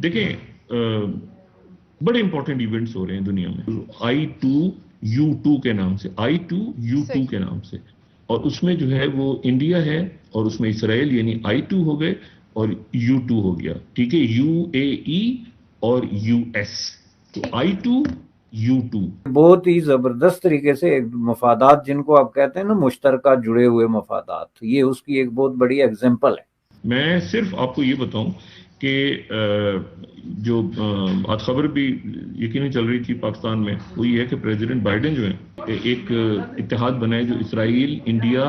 देखें, बड़े important events हो रहे हैं दुनिया में I2U2 के नाम से, I2U2 के नाम से। और उसमें जो है वो इंडिया है, और उसमें इसराइल, यानी I2 हो गए और U2 हो गया। ठीक है, UAE और US, तो I2U2 बहुत ही जबरदस्त तरीके से मफादात, जिनको आप कहते हैं ना मुश्तरका जुड़े हुए मफादात, ये उसकी एक बहुत बड़ी एग्जांपल है। मैं सिर्फ आपको ये बताऊं कि जो आज खबर भी यकीनन चल रही थी पाकिस्तान में, वो ये है कि प्रेसिडेंट बाइडेन जो है एक इत्तेहाद बनाए जो इसराइल, इंडिया,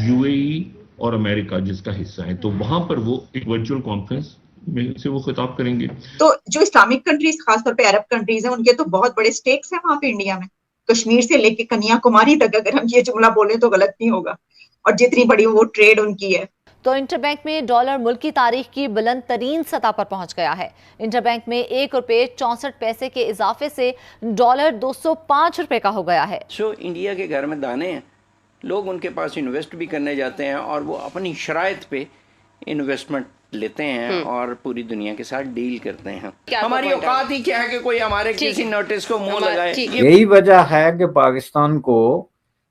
UAE और अमेरिका जिसका हिस्सा है, तो वहां पर वो एक वर्चुअल कॉन्फ्रेंस में से वो खिताब करेंगे। तो जो इस्लामिक कंट्रीज, खासतौर पे अरब कंट्रीज हैं, उनके तो बहुत बड़े स्टेक्स हैं वहां पे इंडिया में। कश्मीर से लेके कन्याकुमारी तक, अगर हम ये जुमला बोले तो गलत नहीं होगा, और जितनी बड़ी वो ट्रेड उनकी है। तो इंटरबैंक में डॉलर मुल्क की तारीख की बुलंद तरीन सतह पर पहुंच गया है। इंटरबैंक में 1 रुपये 64 पैसे के इजाफे से डॉलर 205 रुपए का हो गया है। जो इंडिया के घर में दाने हैं, लोग उनके पास इन्वेस्ट भी करने जाते हैं और वो अपनी शराइत पे इन्वेस्टमेंट लेते हैं और पूरी दुनिया के साथ डील करते हैं। हमारी औकात ही क्या है कि कोई हमारे किसी नोटिस को मुंह लगाए। यही वजह है कि पाकिस्तान को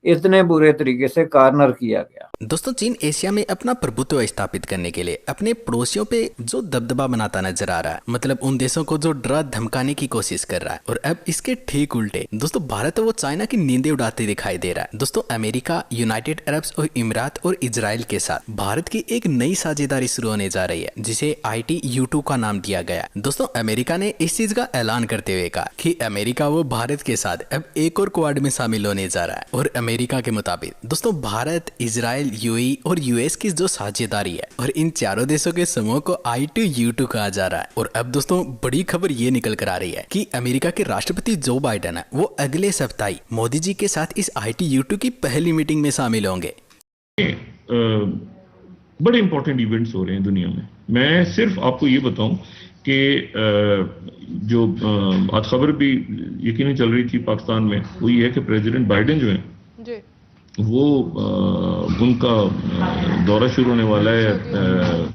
इतने बुरे तरीके से कॉर्नर किया गया। दोस्तों, चीन एशिया में अपना प्रभुत्व स्थापित करने के लिए अपने पड़ोसियों पे जो दबदबा बनाता नजर आ रहा है, मतलब उन देशों को जो डरा धमकाने की कोशिश कर रहा है। और अब इसके ठीक उल्टे दोस्तों, भारत वो चाइना की नींदें उड़ाते दिखाई दे रहा है। दोस्तों, अमेरिका, यूनाइटेड अरब और इमरात और इजराइल के साथ भारत की एक नई साझेदारी शुरू होने जा रही है, जिसे ITU2 का नाम दिया गया। दोस्तों, अमेरिका ने इस चीज का ऐलान करते हुए कहा कि अमेरिका वो भारत के साथ अब एक और क्वाड में शामिल होने जा रहा है। और अमेरिका के मुताबिक दोस्तों, भारत, इजराइल, UAE और US की जो साझेदारी है, और इन चारों देशों के समूह को I2U2 कहा जा रहा है। और अब दोस्तों, बड़ी खबर ये निकल कर आ रही है कि अमेरिका के राष्ट्रपति जो बाइडेन है, वो अगले सप्ताह मोदी जी के साथ इस ITU2 की पहली मीटिंग में शामिल होंगे। बड़े इंपॉर्टेंट इवेंट्स हो रहे हैं दुनिया में। मैं सिर्फ आपको ये बताऊं कि जो आज खबर भी यकीनन चल रही थी पाकिस्तान में, वो ये है कि प्रेसिडेंट बाइडेन जो है वो उनका दौरा शुरू होने वाला है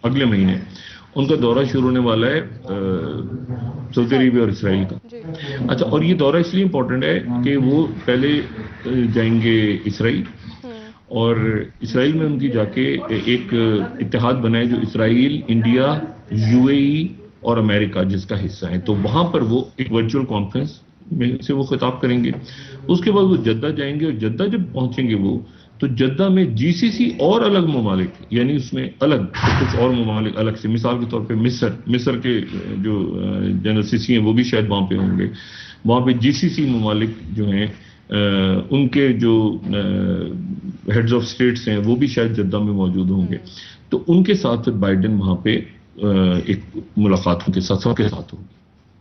अगले महीने। उनका दौरा शुरू होने वाला है सऊदी अरेबिया और इसराइल का। अच्छा, और ये दौरा इसलिए इम्पोर्टेंट है कि वो पहले जाएंगे इसराइल, और इसराइल में उनकी जाके एक इत्तेहाद बनाए जो इसराइल, इंडिया, UAE और अमेरिका जिसका हिस्सा है, तो वहां पर वो एक वर्चुअल कॉन्फ्रेंस में से वो खिताब करेंगे। उसके बाद वो जद्दा जाएंगे, और जद्दा जब पहुंचेंगे वो, तो जद्दा में GCC और अलग ममालिक, यानी उसमें अलग कुछ और ममालिक अलग से, मिसाल के तौर पे मिस्र के जो जनरल सीसी हैं वो भी शायद वहाँ पे होंगे। वहाँ पे GCC ममालिक जो हैं, उनके जो हेड्स ऑफ स्टेट्स हैं वो भी शायद जद्दा में मौजूद होंगे। तो उनके साथ फिर बाइडेन वहाँ पे एक मुलाकात उनके साथ सबके साथ होगी।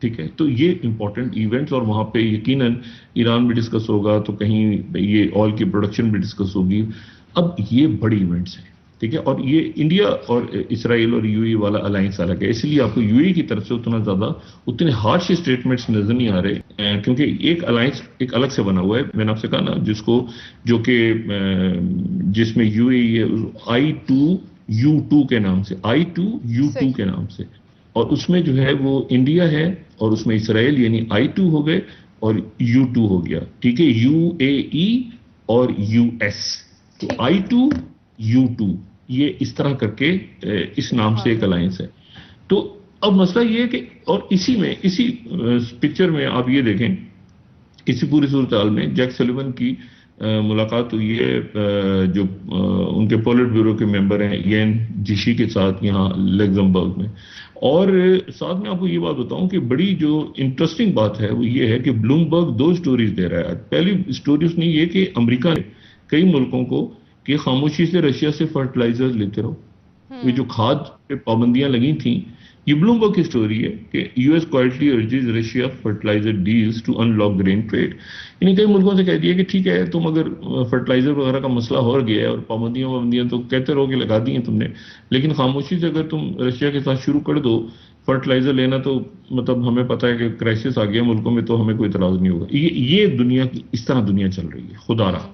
ठीक है, तो ये इंपॉर्टेंट इवेंट्स, और वहाँ पे यकीनन ईरान भी डिस्कस होगा, तो कहीं ये ऑयल की प्रोडक्शन भी डिस्कस होगी। अब ये बड़ी इवेंट्स हैं, ठीक है, और ये इंडिया और इसराइल और UAE वाला अलायंस अलग है, इसलिए आपको UAE की तरफ से उतने हार्श स्टेटमेंट्स नजर नहीं आ रहे, क्योंकि एक अलायंस एक अलग से बना हुआ है। मैंने आपसे कहा ना, जो कि जिसमें UAE है I2U2 के नाम से, I2U2 के नाम से, और उसमें जो है वो इंडिया है, और उसमें इसराइल, यानी I2 हो गए और U2 हो गया। ठीक है, UAE और US, तो I2U2 ये इस तरह करके इस नाम से एक अलायंस है। तो अब मसला ये है कि, और इसी पिक्चर में आप ये देखें, इसी पूरी सूरत हाल में जैक सलिवन की मुलाकात हुई है जो उनके पोलिट ब्यूरो के मेंबर हैं येन जिशी के साथ यहाँ लग्जमबर्ग में। और साथ में आपको ये बात बताऊं कि बड़ी जो इंटरेस्टिंग बात है वो ये है कि ब्लूमबर्ग 2 स्टोरीज दे रहा है। पहली स्टोरी उसने ये कि अमेरिका ने कई मुल्कों को कि खामोशी से रशिया से फर्टिलाइजर लेते रहो, ये जो खाद पे पाबंदियां लगी थी, ये ब्लूमबर्ग की स्टोरी है कि US quietly urges Russia fertilizer deals to unlock grain trade. इन्हीं कई मुल्कों से कह दिया कि ठीक है, तुम अगर फर्टिलाइजर वगैरह का मसला हो गया है और पाबंदियां तो कहते रहो कि लगा दी हैं तुमने, लेकिन खामोशी से अगर तुम रशिया के साथ शुरू कर दो फर्टिलाइजर लेना, तो मतलब हमें पता है कि क्राइसिस आ गया मुल्कों में, तो हमें कोई इतराज नहीं होगा। ये दुनिया की इस तरह दुनिया चल रही है खुदा रहा।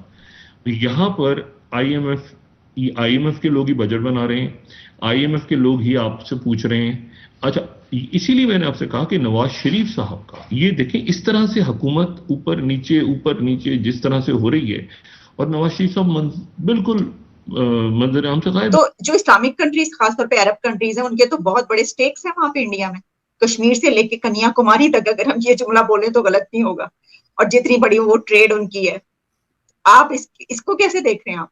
तो यहाँ पर IMF के लोग ही बजट बना रहे हैं, IMF के लोग ही आपसे पूछ रहे हैं। अच्छा, इसीलिए मैंने आपसे कहा कि नवाज शरीफ साहब का ये देखें, इस तरह से हुकूमत ऊपर नीचे जिस तरह से हो रही है, और नवाज शरीफ साहब बिल्कुल मंजर आम से गायब। तो जो इस्लामिक कंट्रीज, खासतौर पे अरब कंट्रीज हैं, उनके तो बहुत बड़े स्टेक्स हैं वहां पे इंडिया में। कश्मीर से लेके कन्याकुमारी तक, अगर हम ये जुमला बोले तो गलत नहीं होगा, और जितनी बड़ी वो ट्रेड उनकी है। आप इसको कैसे देख रहे हैं? आप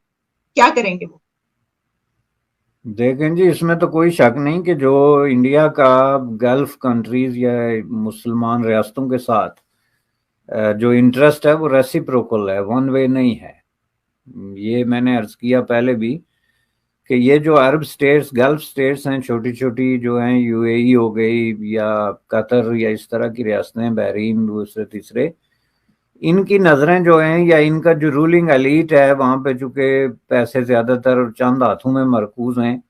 क्या करेंगे वो? देखें जी, इसमें तो कोई शक नहीं कि जो इंडिया का गल्फ कंट्रीज या मुसलमान रियासतों के साथ जो इंटरेस्ट है वो रेसिप्रोकल है, वन वे नहीं है। ये मैंने अर्ज किया पहले भी कि ये जो अरब स्टेट्स, गल्फ स्टेट्स हैं, छोटी छोटी जो हैं, यूएई हो गई या कतर या इस तरह की रियासतें, बहरीन, दूसरे तीसरे, इनकी नज़रें जो हैं या इनका जो रूलिंग एलीट है वहाँ पे, चूंकि पैसे ज़्यादातर चंद हाथों में मरकूज हैं,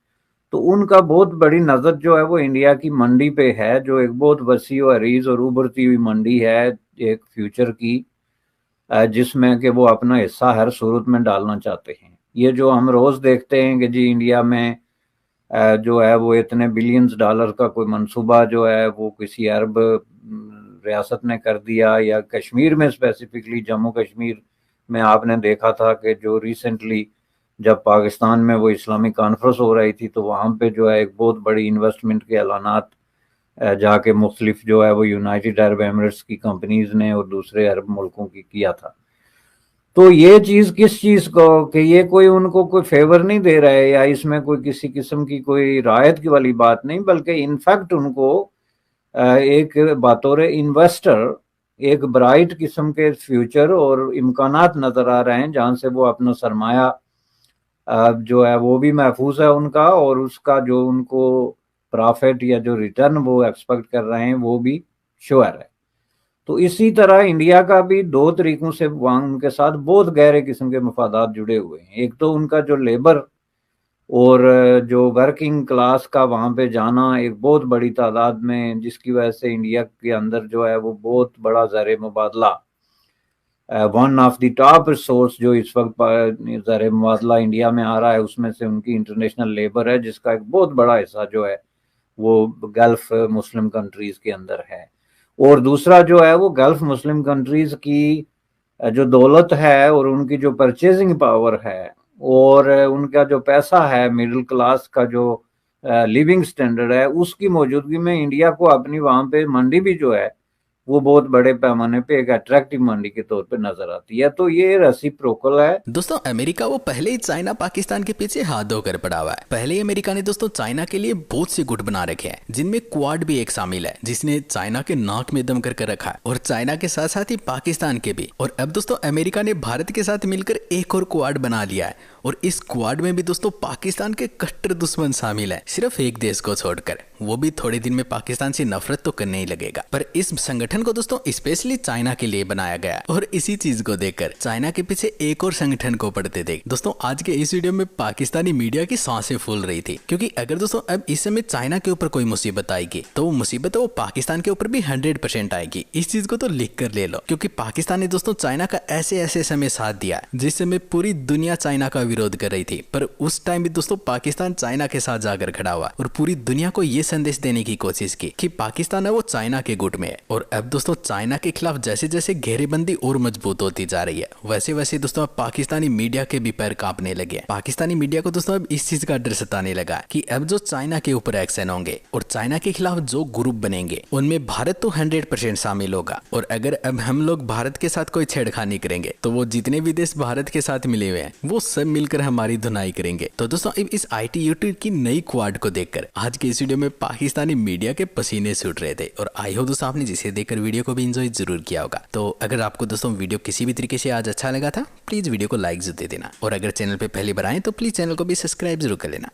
तो उनका बहुत बड़ी नज़र जो है वो इंडिया की मंडी पे है, जो एक बहुत वसी और अरीज और उभरती हुई मंडी है एक फ्यूचर की, जिसमें कि वो अपना हिस्सा हर सूरत में डालना चाहते हैं। ये जो हम रोज़ देखते हैं कि जी इंडिया में जो है वो इतने बिलियंस डॉलर का कोई मंसूबा जो है वो किसी अरब रियासत ने कर दिया, या कश्मीर में स्पेसिफिकली जम्मू कश्मीर में आपने देखा था कि जो रिसेंटली जब पाकिस्तान में वो इस्लामिक कॉन्फ्रेंस हो रही थी, तो वहाँ पे जो है एक बहुत बड़ी इन्वेस्टमेंट के ऐलानात जाके मुख्तलिफ जो है वो यूनाइटेड अरब एमिरेट्स की कंपनीज ने और दूसरे अरब मुल्कों की किया था। तो ये चीज़ किस चीज़ को, कि ये कोई उनको कोई फेवर नहीं दे रहा है या इसमें कोई किसी किस्म की कोई रायत की वाली बात नहीं, बल्कि इनफैक्ट उनको एक बतौर इन्वेस्टर एक ब्राइट किस्म के फ्यूचर और इम्कानात नज़र आ रहे हैं, जहाँ से वो अपना सरमाया जो है वो भी महफूज है उनका, और उसका जो उनको प्रॉफिट या जो रिटर्न वो एक्सपेक्ट कर रहे हैं वो भी श्योर है। तो इसी तरह इंडिया का भी दो तरीकों से वहाँ उनके साथ बहुत गहरे किस्म के मफादात जुड़े हुए हैं। एक तो उनका जो लेबर और जो वर्किंग क्लास का वहाँ पे जाना एक बहुत बड़ी तादाद में, जिसकी वजह से इंडिया के अंदर जो है वो बहुत बड़ा ज़र मुबादला, one of the top resource जो इस वक्त ज़र मुबादला इंडिया में आ रहा है, उसमें से उनकी इंटरनेशनल लेबर है, जिसका एक बहुत बड़ा हिस्सा जो है वो गल्फ मुस्लिम कंट्रीज के अंदर है। और दूसरा जो है वो गल्फ मुस्लिम कंट्रीज की जो दौलत है और उनकी जो परचेजिंग पावर है और उनका जो पैसा है, मिडिल क्लास का जो लिविंग स्टैंडर्ड है, उसकी मौजूदगी में इंडिया को अपनी वहाँ पे मंडी भी जो है वो बहुत बड़े पैमाने पे एक अट्रैक्टिव मंडी के तौर पे नजर आती है। तो ये रेसिप्रोकल है। दोस्तों अमेरिका वो पहले ही चाइना पाकिस्तान के पीछे हाथ धोकर पड़ा हुआ है। पहले ही अमेरिका ने दोस्तों चाइना के लिए बहुत से गुट बना रखे हैं, जिनमें क्वाड भी एक शामिल है, जिसने चाइना के नाक में दम करके रखा है, और चाइना के साथ साथ ही पाकिस्तान के भी। और अब दोस्तों अमेरिका ने भारत के साथ मिलकर एक और क्वाड बना लिया है, और इस क्वाड में भी दोस्तों पाकिस्तान के कट्टर दुश्मन शामिल है, सिर्फ एक देश को छोड़कर। वो भी थोड़े दिन में पाकिस्तान से नफरत तो करने ही लगेगा। पर इस संगठन को दोस्तों स्पेशली चाइना के लिए बनाया गया, और इसी चीज को देखकर चाइना के पीछे एक और संगठन को पड़ते देख दोस्तों आज के इस वीडियो में पाकिस्तानी मीडिया की सांसें फूल रही थी, क्योंकि अगर दोस्तों अब इस समय चाइना के ऊपर कोई मुसीबत आएगी तो वो मुसीबत वो पाकिस्तान के ऊपर भी 100% आएगी। इस चीज को तो लिख कर ले लो, क्योंकि पाकिस्तान ने दोस्तों चाइना का ऐसे ऐसे समय साथ दिया जिस समय पूरी दुनिया चाइना का विरोध कर रही थी, पर उस टाइम भी दोस्तों पाकिस्तान चाइना के साथ जाकर खड़ा हुआ और पूरी दुनिया को ये संदेश देने की कोशिश की कि पाकिस्तान है वो चाइना के गुट में है। और अब दोस्तों चाइना के खिलाफ जैसे जैसे घेरेबंदी और मजबूत होती जा रही है, वैसे वैसे दोस्तों अब पाकिस्तानी मीडिया के भी पैर कांपने लगे। पाकिस्तानी मीडिया को दोस्तों अब इस चीज का डर सताने लगा कि अब जो चाइना के ऊपर एक्शन होंगे और चाइना के खिलाफ जो ग्रुप बनेंगे उनमें भारत तो 100% शामिल होगा, और अगर अब हम लोग भारत के साथ कोई छेड़खानी करेंगे तो वो जितने भी देश भारत के साथ मिले हुए हैं वो सब मिलकर हमारी धुनाई करेंगे। तो दोस्तों इस IT यूट्यूब की नई क्वाड को देखकर आज के इस वीडियो में पाकिस्तानी मीडिया के पसीने छूट रहे थे, और आई हो दोस्तों आपने जिसे देखकर वीडियो को भी एंजॉय जरूर किया होगा। तो अगर आपको दोस्तों वीडियो किसी भी तरीके से आज अच्छा लगा था, प्लीज वीडियो को लाइक जरूर दे देना, और अगर चैनल पे पहली बार आए तो प्लीज चैनल को भी सब्सक्राइब जरूर कर लेना।